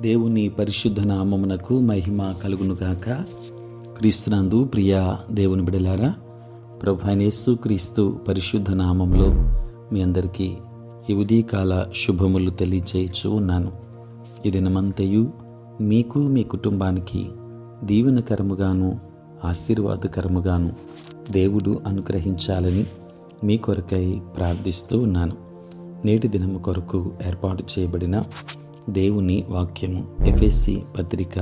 దేవుని పరిశుద్ధ నామమునకు మహిమ కలుగునుగాక. క్రీస్తునందు ప్రియ దేవుని బిడలారా, ప్రభు అయిన యేసు క్రీస్తు పరిశుద్ధ నామములో మీ అందరికీ ఈ ఉదయకాల శుభములు తెలియచేయచ్చు ఉన్నాను. ఈ దినమంతయు మీకు మీ కుటుంబానికి దీవెనకరముగాను ఆశీర్వాదకరముగాను దేవుడు అనుగ్రహించాలని మీ కొరకై ప్రార్థిస్తూ ఉన్నాను. నేటి దినము కొరకు ఏర్పాటు చేయబడిన దేవుని వాక్యము ఎఫెసీ పత్రిక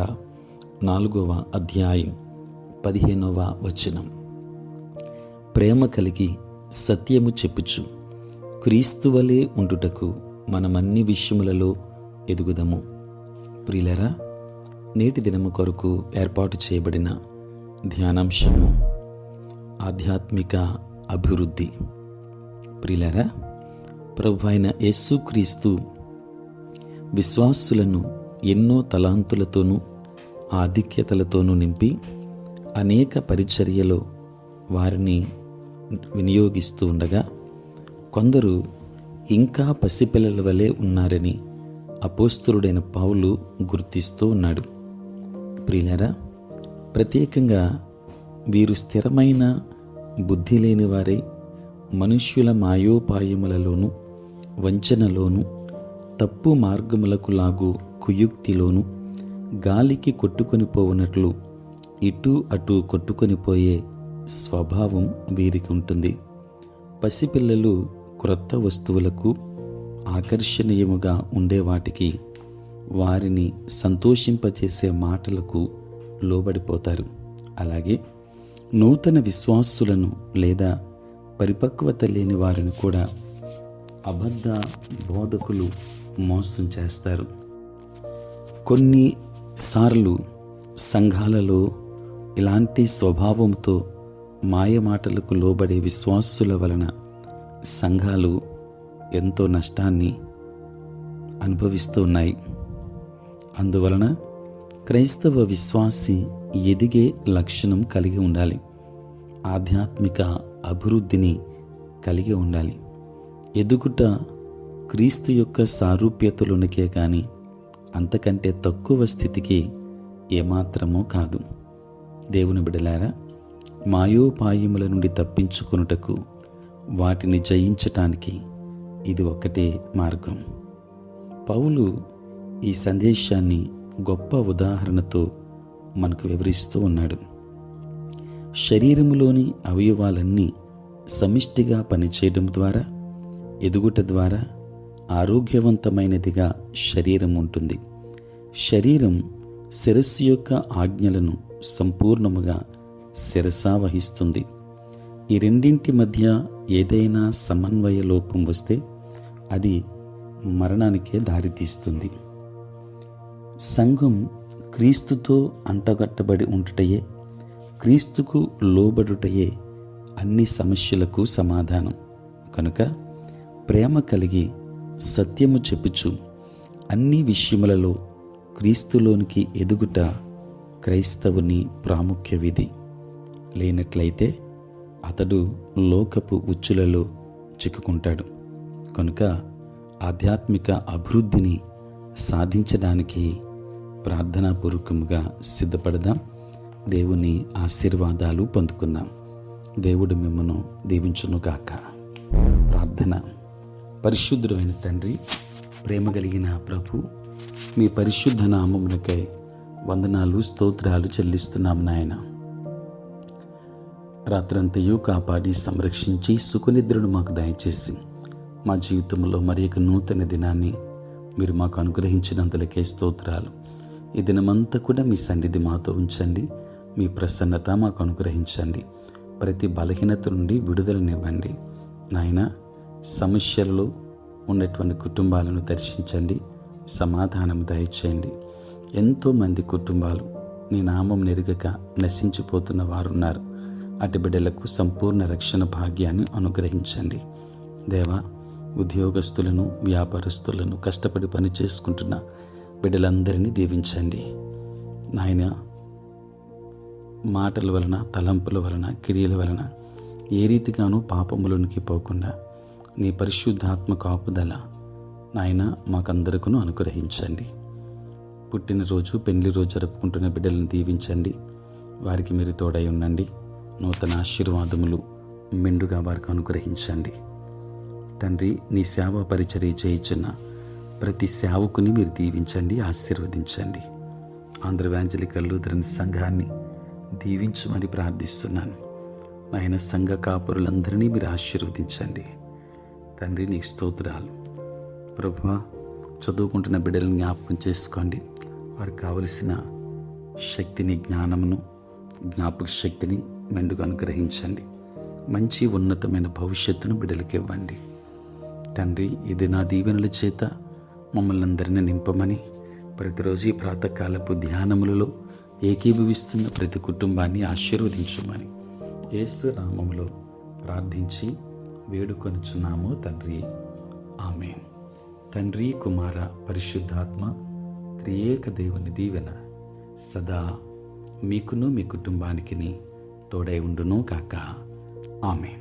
4వ అధ్యాయం 15వ వచనం. ప్రేమ కలిగి సత్యము చెప్పుచు క్రీస్తువలే ఉండుటకు మనమన్ని విషయములలో ఎదుగుదము. ప్రియులరా, నేటి దినము కొరకు ఏర్పాటు చేయబడిన ధ్యానాంశము ఆధ్యాత్మిక అభివృద్ధి. ప్రియులరా, ప్రభు అయిన యేసుక్రీస్తు విశ్వాసులను ఎన్నో తలాంతులతోనూ ఆధిక్యతలతోనూ నింపి అనేక పరిచర్యలో వారిని వినియోగిస్తూ ఉండగా కొందరు ఇంకా పసిపిల్లల వలె ఉన్నారని అపోస్తలుడైన పౌలు గుర్తిస్తూ ఉన్నాడు. ప్రియులారా, ప్రత్యేకంగా వీరు స్థిరమైన బుద్ధి లేని వారై మనుష్యుల మాయోపాయములలోను వంచనలోను తప్పు మార్గములకు లాగు కుయుక్తిలోను గాలికి కొట్టుకొని పోవునట్లు ఇటు అటు కొట్టుకొని పోయే స్వభావం వీరికి ఉంటుంది. పసిపిల్లలు క్రొత్త వస్తువులకు ఆకర్షణీయముగా ఉండే వాటికి వారిని సంతోషింపచేసే మాటలకు లోబడిపోతారు. అలాగే నూతన విశ్వాసులను లేదా పరిపక్వత లేని వారిని కూడా అబద్ధ బోధకులు మోసం చేస్తారు. కొన్నిసార్లు సంఘాలలో ఇలాంటి స్వభావంతో మాయమాటలకు లోబడే విశ్వాసుల వలన సంఘాలు ఎంతో నష్టాన్ని అనుభవిస్తున్నాయి. అందువలన క్రైస్తవ విశ్వాసి ఎదిగే లక్షణం కలిగి ఉండాలి. ఆధ్యాత్మిక అభివృద్ధిని కలిగి ఉండాలి. ఎదుగుట క్రీస్తు యొక్క సారూప్యతలోనికే కానీ అంతకంటే తక్కువ స్థితికి ఏమాత్రమూ కాదు. దేవుని బిడలారా, మాయోపాయముల నుండి తప్పించుకొనుటకు వాటిని జయించటానికి ఇది ఒక్కటే మార్గం. పౌలు ఈ సందేశాన్ని గొప్ప ఉదాహరణతో మనకు వివరిస్తూ ఉన్నాడు. శరీరములోని అవయవాలన్నీ సమిష్టిగా పనిచేయడం ద్వారా ఎదుగుట ద్వారా ఆరోగ్యవంతమైనదిగా శరీరం ఉంటుంది. శరీరం శిరస్సు యొక్క ఆజ్ఞలను సంపూర్ణముగా శిరసావహిస్తుంది. ఈ రెండింటి మధ్య ఏదైనా సమన్వయ లోపం వస్తే అది మరణానికే దారితీస్తుంది. సంఘం క్రీస్తుతో అంటగట్టబడి ఉండుటయే, క్రీస్తుకు లోబడుటయే అన్ని సమస్యలకు సమాధానం. కనుక ప్రేమ కలిగి సత్యము చెప్పుచు అన్ని విషయములలో క్రీస్తులోనికి ఎదుగుట క్రైస్తవుని ప్రాముఖ్య విధి. లేనట్లయితే అతడు లోకపు ఉచ్చులలో చిక్కుకుంటాడు. కనుక ఆధ్యాత్మిక అభివృద్ధిని సాధించడానికి ప్రార్థనాపూర్వకంగా సిద్ధపడదాం. దేవుని ఆశీర్వాదాలు పొందుకుందాం. దేవుడు మిమ్మను దీవించునుగాక. ప్రార్థన. పరిశుద్ధుడైన తండ్రి, ప్రేమ కలిగిన ప్రభు, మీ పరిశుద్ధ నామమునకై వందనాలు స్తోత్రాలు చెల్లిస్తున్నాము నాయన. రాత్రంతయు కాపాడి సంరక్షించి సుఖనిద్రను మాకు దయచేసి మా జీవితంలో మరి ఒక నూతన దినాన్ని మీరు మాకు అనుగ్రహించినందులకే స్తోత్రాలు. ఈ దినమంతా కూడా మీ సన్నిధి మాతో ఉంచండి. మీ ప్రసన్నత మాకు అనుగ్రహించండి. ప్రతి బలహీనత నుండి విడుదలనివ్వండి నాయన. సమస్యలలో ఉన్నటువంటి కుటుంబాలను దర్శించండి, సమాధానం దయచేయండి. ఎంతోమంది కుటుంబాలు నీ నామం నెరుగక నశించిపోతున్న వారున్నారు. అటు బిడ్డలకు సంపూర్ణ రక్షణ భాగ్యాన్ని అనుగ్రహించండి దేవా. ఉద్యోగస్తులను, వ్యాపారస్తులను, కష్టపడి పని చేసుకుంటున్న బిడ్డలందరినీ దీవించండి నాయన. మాటల వలన, తలంపుల వలన, క్రియల వలన ఏ రీతిగానూ పాపములోనికి పోకుండా నీ పరిశుద్ధాత్మ కాపుదల నాయన మాకందరికీ అనుగ్రహించండి. పుట్టినరోజు పెళ్లి రోజు జరుపుకుంటున్న బిడ్డలను దీవించండి. వారికి మీరు తోడై ఉండండి. నూతన ఆశీర్వాదములు మెండుగా వారికి అనుగ్రహించండి. తండ్రి, నీ సేవా పరిచర్య చేయించిన ప్రతి సేవకుని మీరు దీవించండి, ఆశీర్వదించండి. ఆంధ్ర ఎవాంజలికల్ లూథరన్ సంఘాన్ని దీవించమని ప్రార్థిస్తున్నాను. ఆయన సంఘ కాపురులందరినీ మీరు ఆశీర్వదించండి. తండ్రి, నీకు స్తోత్రాలు. ప్రభువా, చదువుకుంటున్న బిడ్డలను జ్ఞాపకం చేసుకోండి. వారికి కావలసిన శక్తిని, జ్ఞానమును, జ్ఞాపక శక్తిని మెండుగా అనుగ్రహించండి. మంచి ఉన్నతమైన భవిష్యత్తును బిడ్డలకు ఇవ్వండి. తండ్రి, ఇది నా దీవెనల చేత మమ్మల్ని అందరినీ నింపమని, ప్రతిరోజు ఈ ప్రాతకాలపు ధ్యానములలో ఏకీభవిస్తున్న ప్రతి కుటుంబాన్ని ఆశీర్వదించమని యేసు నామములో ప్రార్థించి వేడుకొనుచున్నాము తండ్రి. ఆమేన్. తండ్రి, కుమార, పరిశుద్ధాత్మ త్రియేక దేవుని దీవెన సదా మీకును మీ కుటుంబానికి తోడై ఉండును కాక. ఆమేన్.